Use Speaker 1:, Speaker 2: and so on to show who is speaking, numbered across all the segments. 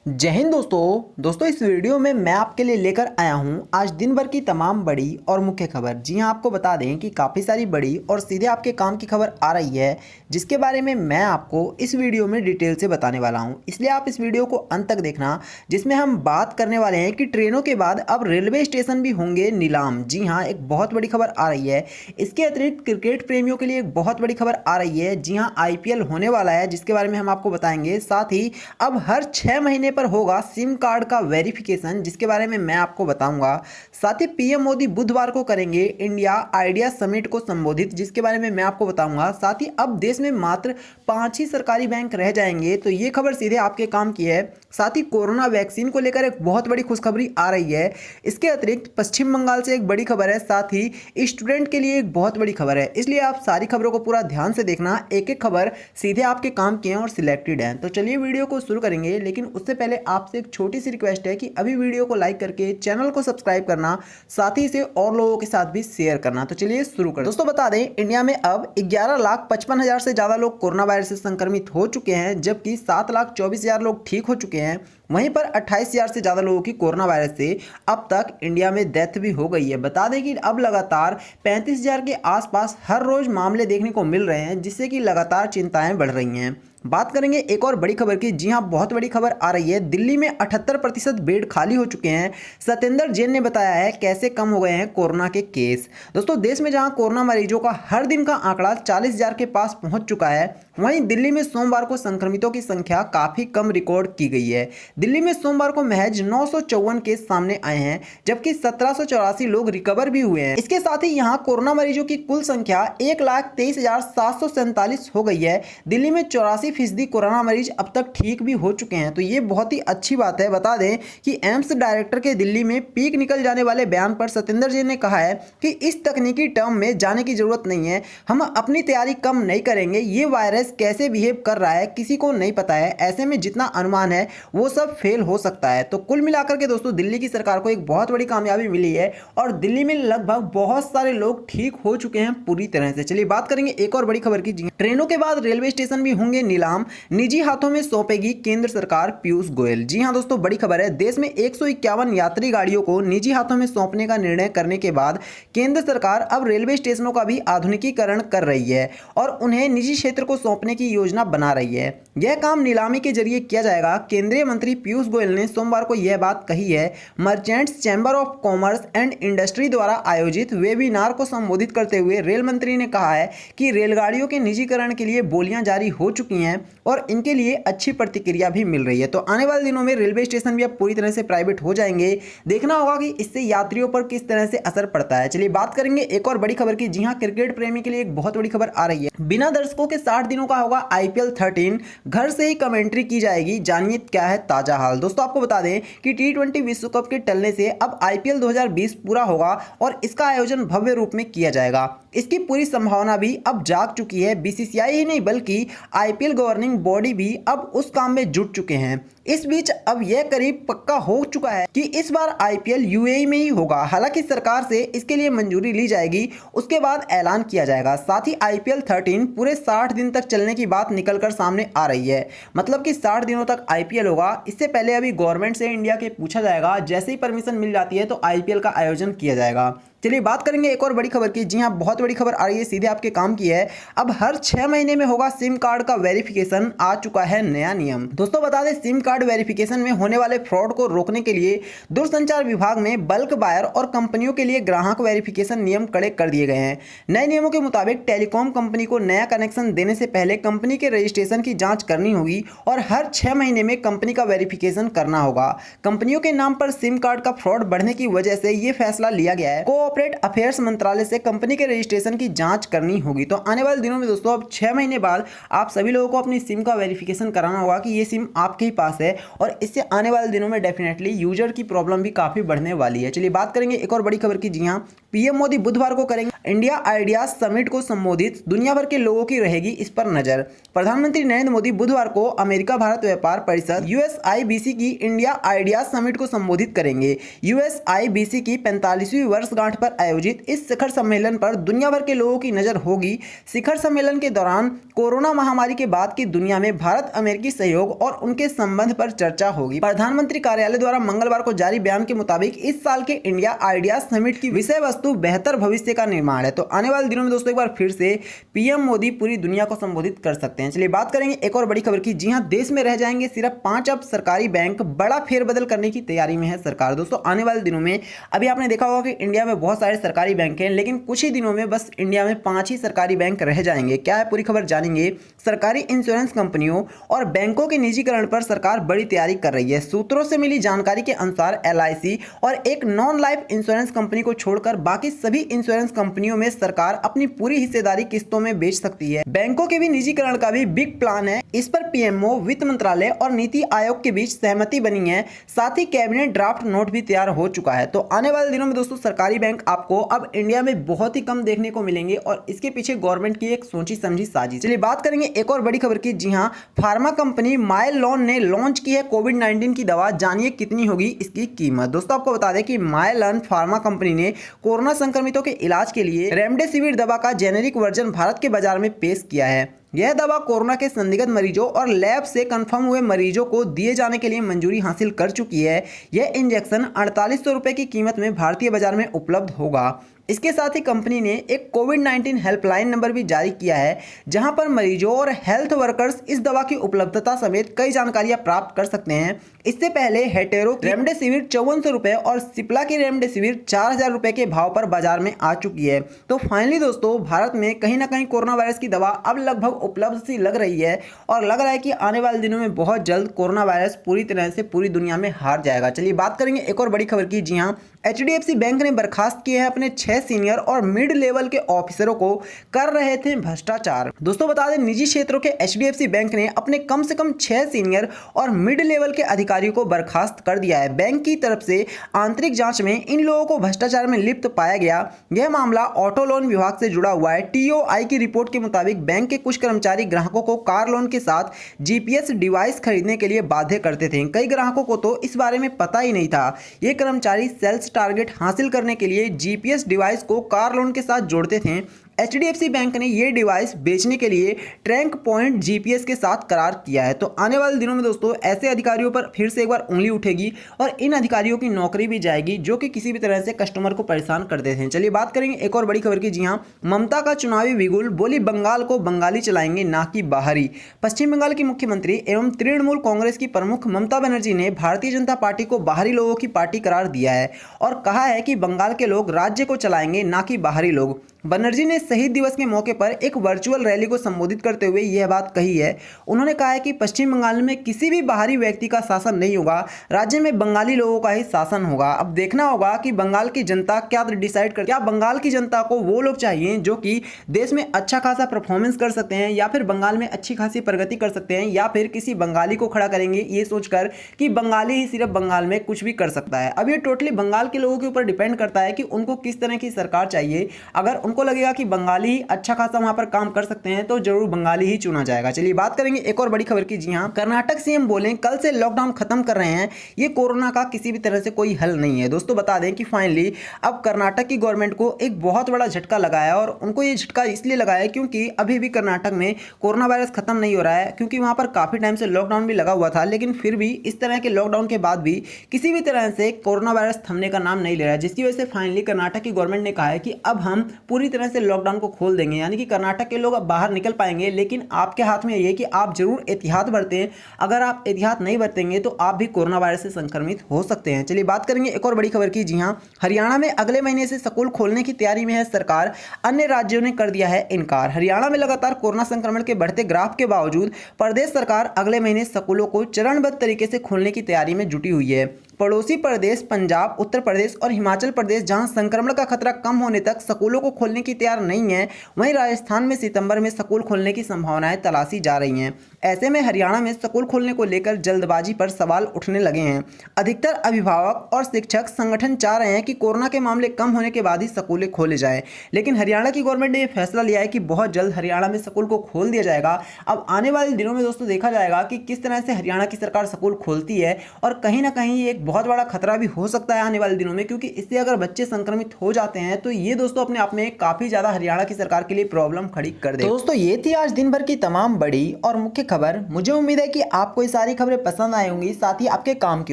Speaker 1: जय हिंद दोस्तों इस वीडियो में मैं आपके लिए लेकर आया हूं आज दिन भर की तमाम बड़ी और मुख्य खबर। जी हां, आपको बता दें कि काफ़ी सारी बड़ी और सीधे आपके काम की खबर आ रही है, जिसके बारे में मैं आपको इस वीडियो में डिटेल से बताने वाला हूं। इसलिए आप इस वीडियो को अंत तक देखना, जिसमें हम बात करने वाले हैं कि ट्रेनों के बाद अब रेलवे स्टेशन भी होंगे नीलाम। जी हाँ, एक बहुत बड़ी खबर आ रही है। इसके अतिरिक्त क्रिकेट प्रेमियों के लिए एक बहुत बड़ी खबर आ रही है। जी हाँ, IPL होने वाला है, जिसके बारे में हम आपको बताएंगे। साथ ही अब हर 6 महीने पर होगा सिम कार्ड का वेरिफिकेशन, जिसके बारे में मैं आपको बताऊंगा। साथ ही PM मोदी बुधवार को करेंगे इंडिया आइडिया समिट को संबोधित, जिसके बारे में मैं आपको बताऊंगा। साथ ही अब देश में मात्र 5 ही सरकारी बैंक रह जाएंगे, तो ये खबर सीधे आपके काम की है। साथ ही कोरोना वैक्सीन को लेकर एक बहुत बड़ी खुशखबरी आ रही है। इसके अतिरिक्त पश्चिम बंगाल से एक बड़ी खबर है। साथ ही स्टूडेंट के लिए एक बहुत बड़ी खबर है। इसलिए आप सारी खबरों को पूरा ध्यान से देखना, एक एक खबर सीधे आपके काम की है और सिलेक्टेड है। तो चलिए वीडियो को शुरू करेंगे, लेकिन उससे पहले आपसे एक छोटी सी रिक्वेस्ट है कि अभी वीडियो को लाइक करके चैनल को सब्सक्राइब करना, साथ ही इसे और लोगों के साथ भी शेयर करना। तो चलिए शुरू करें। दोस्तों बता दें, इंडिया में अब 11,55,000 से ज्यादा लोग कोरोना वायरस से संक्रमित हो चुके हैं, जबकि 7,24,000 लोग ठीक हो चुके हैं। वहीं पर 28,000 से ज्यादा लोगों की कोरोना वायरस से अब तक इंडिया में डेथ भी हो गई है। बता दें कि अब लगातार 35,000 के आसपास हर रोज मामले देखने को मिल रहे हैं, जिससे कि लगातार चिंताएं बढ़ रही हैं। बात करेंगे एक और बड़ी खबर की। जी हां, बहुत बड़ी खबर आ रही है। दिल्ली में 78% बेड खाली हो चुके हैं। सत्येंद्र जैन ने बताया है कैसे कम हो गए हैं कोरोना के केस। दोस्तों, देश में जहां कोरोना मरीजों का हर दिन का आंकड़ा 40,000 के पास पहुंच चुका है, वहीं दिल्ली में सोमवार को संक्रमितों की संख्या काफी कम रिकॉर्ड की गई है। दिल्ली में सोमवार को महज 954 केस सामने आए हैं, जबकि 1784 लोग रिकवर भी हुए हैं। इसके साथ ही यहां कोरोना मरीजों की कुल संख्या 1,23,747 हो गई है। दिल्ली में 84% कोरोना मरीज अब तक ठीक भी हो चुके हैं, तो ये बहुत ही अच्छी बात है। बता दें कि एम्स डायरेक्टर के दिल्ली में पीक निकल जाने वाले बयान पर सत्येंद्र जैन ने कहा है कि इस तकनीकी टर्म में जाने की जरूरत नहीं है, हम अपनी तैयारी कम नहीं करेंगे। ये वायरस कैसे बिहेव कर रहा है किसी को नहीं पता है, ऐसे में जितना अनुमान है वो सब फेल हो सकता है। तो कुल मिलाकर के दोस्तों, दिल्ली की सरकार को एक बहुत बड़ी कामयाबी मिली है और दिल्ली में लगभग बहुत सारे लोग ठीक हो चुके हैं पूरी तरह से। चलिए बात करेंगे एक और बड़ी खबर की। ट्रेनों के बाद रेलवे स्टेशन भी होंगे नीलाम, निजी हाथों में सौंपेगी केंद्र सरकार पीयूष गोयल। जी हां दोस्तों, बड़ी खबर है। देश में 151 यात्री गाड़ियों को निजी हाथों में सौंपने का निर्णय करने के बाद केंद्र सरकार अब रेलवे स्टेशनों का भी आधुनिकीकरण कर रही है और उन्हें निजी क्षेत्र को सौंपने की योजना बना रही है। यह काम नीलामी के जरिए किया जाएगा। केंद्रीय मंत्री पीयूष गोयल ने सोमवार को यह बात कही है। Merchants chamber of commerce and industry द्वारा आयोजित वेबिनार को संबोधित करते हुए रेल मंत्री ने कहा है कि रेलगाड़ियों के निजीकरण के लिए बोलियां जारी हो चुकी हैं और इनके लिए अच्छी प्रतिक्रिया भी मिल रही है। तो आने वाले दिनों में रेलवे स्टेशन भी अब पूरी तरह से प्राइवेट हो जाएंगे। देखना होगा कि इससे यात्रियों पर किस तरह से असर पड़ता है। चलिए बात करेंगे एक और बड़ी खबर की। जी हां, क्रिकेट प्रेमी के लिए एक बहुत बड़ी खबर आ रही है। बिना दर्शकों के 60 दिनों का होगा IPL 13, घर से ही कमेंट्री की जाएगी। जानिए क्या है ताजा हाल। दोस्तों, आपको बता दें कि T20 विश्व कप के टलने से अब IPL 2020 पूरा होगा और इसका आयोजन भव्य रूप में किया जाएगा। इसकी पूरी संभावना भी अब जाग चुकी है। BCCI ही नहीं बल्कि IPL गवर्निंग बॉडी भी अब उस काम में जुट चुके हैं। इस बीच अब यह करीब पक्का हो चुका है कि इस बार IPL UAE में ही होगा। हालांकि सरकार से इसके लिए मंजूरी ली जाएगी, उसके बाद ऐलान किया जाएगा। साथ ही IPL 13 पूरे 60 दिन तक चलने की बात निकलकर सामने आ रही है। मतलब कि 60 दिनों तक IPL होगा। इससे पहले अभी गवर्नमेंट से इंडिया के पूछा जाएगा, जैसे ही परमिशन मिल जाती है तो IPL का आयोजन किया जाएगा। चलिए बात करेंगे एक और बड़ी खबर की। जी हां, बहुत बड़ी खबर आ रही है, सीधे आपके काम की है। अब हर 6 महीने में होगा सिम कार्ड का वेरिफिकेशन, आ चुका है नया नियम। दोस्तों बता दें, सिम कार्ड वेरिफिकेशन में होने वाले फ्रॉड को रोकने के लिए दूरसंचार विभाग में बल्क बायर और कंपनियों के लिए ग्राहक वेरिफिकेशन नियम कड़े कर दिए गए हैं। नए नियमों के मुताबिक टेलीकॉम कंपनी को नया कनेक्शन देने से पहले कंपनी के रजिस्ट्रेशन की जांच करनी होगी और हर 6 महीने में कंपनी का वेरिफिकेशन करना होगा। कंपनियों के नाम पर सिम कार्ड का फ्रॉड बढ़ने की वजह से यह फैसला लिया गया है। कॉर्पोरेट अफेयर्स मंत्रालय से कंपनी के रजिस्ट्रेशन की जांच करनी होगी। तो आने वाले दिनों में दोस्तों, अब 6 महीने बाद आप सभी लोगों को अपनी सिम का वेरिफिकेशन कराना होगा कि ये सिम आपके ही पास है, और इससे आने वाले दिनों में डेफिनेटली यूजर की प्रॉब्लम भी काफी बढ़ने वाली है। चलिए बात करेंगे एक और बड़ी खबर की। जी हाँ, PM मोदी बुधवार को करेंगे इंडिया आइडिया समिट को संबोधित। दुनिया भर के लोगों की रहेगी इस पर नजर। प्रधानमंत्री नरेंद्र मोदी बुधवार को अमेरिका भारत व्यापार परिषद USIBC की इंडिया आइडिया समिट को संबोधित करेंगे। USIBC की 45वीं वर्षगांठ पर आयोजित इस शिखर सम्मेलन पर दुनिया भर के लोगों की नजर होगी। शिखर सम्मेलन के दौरान कोरोना महामारी के बाद की दुनिया में भारत अमेरिकी सहयोग और उनके संबंध बंद पर चर्चा होगी। प्रधानमंत्री कार्यालय द्वारा मंगलवार को जारी बयान के मुताबिक इस साल के इंडिया आइडियाज समिट की विषय वस्तु बेहतर भविष्य का निर्माण है। तो आने वाले दिनों में दोस्तों एक बार फिर से पीएम मोदी पूरी दुनिया को संबोधित कर सकते हैं। चलिए बात करेंगे एक और बड़ी खबर की। जी हां, देश में रह जाएंगे सिर्फ 5 अब सरकारी बैंक, बड़ा फेरबदल करने की तैयारी में है सरकार। दोस्तों आने वाले दिनों में अभी आपने देखा होगा कि इंडिया में बहुत सारे सरकारी बैंक हैं, लेकिन कुछ ही दिनों में बस इंडिया में 5 ही सरकारी बैंक रह जाएंगे। क्या है पूरी खबर जानेंगे। सरकारी इंश्योरेंस कंपनियों और बैंकों के निजीकरण पर सरकार बड़ी तैयारी कर रही है। सूत्रों से मिली जानकारी के अनुसार LIC और एक नॉन लाइफ इंश्योरेंस कंपनी को छोड़कर बाकी सभी इंश्योरेंस कंपनियों में सरकार अपनी पूरी हिस्सेदारी किस्तों में बेच सकती है। बैंकों के भी निजीकरण का भी बिग प्लान है। इस पर PMO, वित्त मंत्रालय और नीति आयोग के बीच सहमति बनी है। साथ ही कैबिनेट ड्राफ्ट नोट भी तैयार हो चुका है। तो आने वाले दिनों में दोस्तों सरकारी बैंक आपको अब इंडिया में बहुत ही कम देखने को मिलेंगे और इसके पीछे गवर्नमेंट की एक सोची समझी साजिश। चलिए बात करेंगे एक और बड़ी खबर की। जी हां, फार्मा कंपनी माइलॉन ने लॉन्च की है कोविड-19 की दवा। जानिए कितनी होगी इसकी कीमत। दोस्तों आपको बता दें कि माइलॉन फार्मा कंपनी ने कोरोना संक्रमितों के इलाज के लिए रेमडेसिविर दवा का जेनेरिक वर्जन भारत के बाजार में पेश किया है। यह दवा कोरोना के संदिग्ध मरीजों और लैब से कंफर्म हुए मरीजों को दिए जाने के लिए मंजूरी हासिल कर चुकी है। यह इंजेक्शन 4800 रुपए की कीमत में भारतीय बाजार में उपलब्ध होगा। इसके साथ ही कंपनी ने एक कोविड-19 हेल्पलाइन नंबर भी जारी किया है, जहां पर मरीजों और हेल्थ वर्कर्स इस दवा की उपलब्धता समेत कई जानकारियां प्राप्त कर सकते हैं। इससे पहले हेटेरो की रेमडेसिविर 5400 रुपए और सिप्ला की रेमडेसिविर 4000 रुपए के भाव पर बाजार में आ चुकी है। तो फाइनली दोस्तों भारत में कहीं ना कहीं कोरोना वायरस की दवा अब लगभग उपलब्ध सी लग रही है और लग रहा है कि आने वाले दिनों में बहुत जल्द कोरोना वायरस पूरी तरह से पूरी दुनिया में हार जाएगा। चलिए बात करेंगे एक और बड़ी खबर की। जी हाँ, HDFC बैंक ने बर्खास्त किए हैं अपने 6 सीनियर और मिड लेवल के ऑफिसरों को कर रहे थे भ्रष्टाचार। दोस्तों बता दें निजी क्षेत्रों के HDFC बैंक ने अपने कम से कम 6 सीनियर और मिड लेवल के अधिकारियों को बर्खास्त कर दिया है। बैंक की तरफ से आंतरिक जांच में इन लोगों को भ्रष्टाचार में लिप्त पाया गया। यह मामला ऑटो लोन विभाग से जुड़ा हुआ है। TOI की रिपोर्ट के मुताबिक बैंक के कुछ कर्मचारी ग्राहकों को कार लोन के साथ GPS डिवाइस खरीदने के लिए बाध्य करते थे। कई ग्राहकों को तो इस बारे में पता ही नहीं था। ये कर्मचारी सेल्स टारगेट हासिल करने के लिए GPS डिवाइस को कार लोन के साथ जोड़ते थे। HDFC बैंक ने ये डिवाइस बेचने के लिए ट्रैंक पॉइंट GPS के साथ करार किया है। तो आने वाले दिनों में दोस्तों ऐसे अधिकारियों पर फिर से एक बार उंगली उठेगी और इन अधिकारियों की नौकरी भी जाएगी जो कि किसी भी तरह से कस्टमर को परेशान करते थे। चलिए बात करेंगे एक और बड़ी खबर की। जी हाँ, ममता का चुनावी बिगुल, बोली बंगाल को बंगाली चलाएंगे ना कि बाहरी। पश्चिम बंगाल की मुख्यमंत्री एवं तृणमूल कांग्रेस की प्रमुख ममता बनर्जी ने भारतीय जनता पार्टी को बाहरी लोगों की पार्टी करार दिया है और कहा है कि बंगाल के लोग राज्य को चलाएंगे ना कि बाहरी लोग। बनर्जी ने शहीद दिवस के मौके पर एक वर्चुअल रैली को संबोधित करते हुए यह बात कही है। उन्होंने कहा है कि पश्चिम बंगाल में किसी भी बाहरी व्यक्ति का शासन नहीं होगा, राज्य में बंगाली लोगों का ही शासन होगा। अब देखना होगा कि बंगाल की जनता क्या डिसाइड कर, क्या बंगाल की जनता को वो लोग चाहिए जो कि देश में अच्छा खासा परफॉर्मेंस कर सकते हैं या फिर बंगाल में अच्छी खासी प्रगति कर सकते हैं, या फिर किसी बंगाली को खड़ा करेंगे ये सोचकर कि बंगाली ही सिर्फ बंगाल में कुछ भी कर सकता है। अब ये टोटली बंगाल के लोगों के ऊपर डिपेंड करता है कि उनको किस तरह की सरकार चाहिए। अगर उनको लगेगा कि बंगाली अच्छा खासा वहां पर काम कर सकते हैं तो जरूर बंगाली ही चुना जाएगा। चलिए बात करेंगे एक और बड़ी खबर की। जी हां, कर्नाटक सीएम बोले कल से लॉकडाउन खत्म कर रहे हैं, ये कोरोना का किसी भी तरह से कोई हल नहीं है। दोस्तों बता दें कि फाइनली अब कर्नाटक की गवर्नमेंट को एक बहुत बड़ा झटका लगाया और उनको ये झटका इसलिए लगाया क्योंकि अभी भी कर्नाटक में कोरोना वायरस खत्म नहीं हो रहा है, क्योंकि वहां पर काफी टाइम से लॉकडाउन भी लगा हुआ था, लेकिन फिर भी इस तरह के लॉकडाउन के बाद भी किसी भी तरह से कोरोना वायरस थमने का नाम नहीं ले रहा है, जिसकी वजह से फाइनली कर्नाटक की गवर्नमेंट ने कहा है कि अब हम पूरी तरह से लॉकडाउन को खोल देंगे, यानी कि कर्नाटक के लोग अब बाहर निकल पाएंगे। लेकिन आपके हाथ में ये कि आप जरूर एहतियात बरतें। अगर आप एहतियात नहीं बरतेंगे तो आप भी कोरोना वायरस से संक्रमित हो सकते हैं। चलिए बात करेंगे एक और बड़ी खबर की। जी हां, हरियाणा में अगले महीने से स्कूल खोलने की तैयारी में है सरकार, अन्य राज्यों ने कर दिया है इनकार। हरियाणा में लगातार कोरोना संक्रमण के बढ़ते ग्राफ के बावजूद प्रदेश सरकार अगले महीने स्कूलों को चरणबद्ध तरीके से खोलने की तैयारी में जुटी हुई है। पड़ोसी प्रदेश पंजाब, उत्तर प्रदेश और हिमाचल प्रदेश जहां संक्रमण का खतरा कम होने तक स्कूलों को खोलने की तैयार नहीं है, वहीं राजस्थान में सितंबर में स्कूल खोलने की संभावनाएं तलाशी जा रही हैं। ऐसे में हरियाणा में स्कूल खोलने को लेकर जल्दबाजी पर सवाल उठने लगे हैं। अधिकतर अभिभावक और शिक्षक संगठन चाह रहे हैं कि कोरोना के मामले कम होने के बाद ही स्कूलें खोले जाएं, लेकिन हरियाणा की गवर्नमेंट ने यह फैसला लिया है कि बहुत जल्द हरियाणा में स्कूल को खोल दिया जाएगा। अब आने वाले दिनों में दोस्तों देखा जाएगा कि किस तरह से हरियाणा की सरकार स्कूल खोलती है और कहीं ना कहीं एक बहुत बड़ा खतरा भी हो सकता है आने वाले दिनों में, क्योंकि इससे अगर बच्चे संक्रमित हो जाते हैं तो ये दोस्तों अपने आप में काफ़ी ज़्यादा हरियाणा की सरकार के लिए प्रॉब्लम खड़ी कर दे। दोस्तों ये थी आज दिन भर की तमाम बड़ी और मुख्य खबर। मुझे उम्मीद है कि आपको ये सारी खबरें पसंद आई होंगी, साथ ही आपके काम की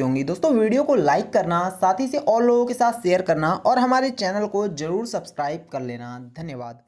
Speaker 1: होंगी। दोस्तों वीडियो को लाइक करना, साथ ही से और लोगों के साथ शेयर करना और हमारे चैनल को जरूर सब्सक्राइब कर लेना। धन्यवाद।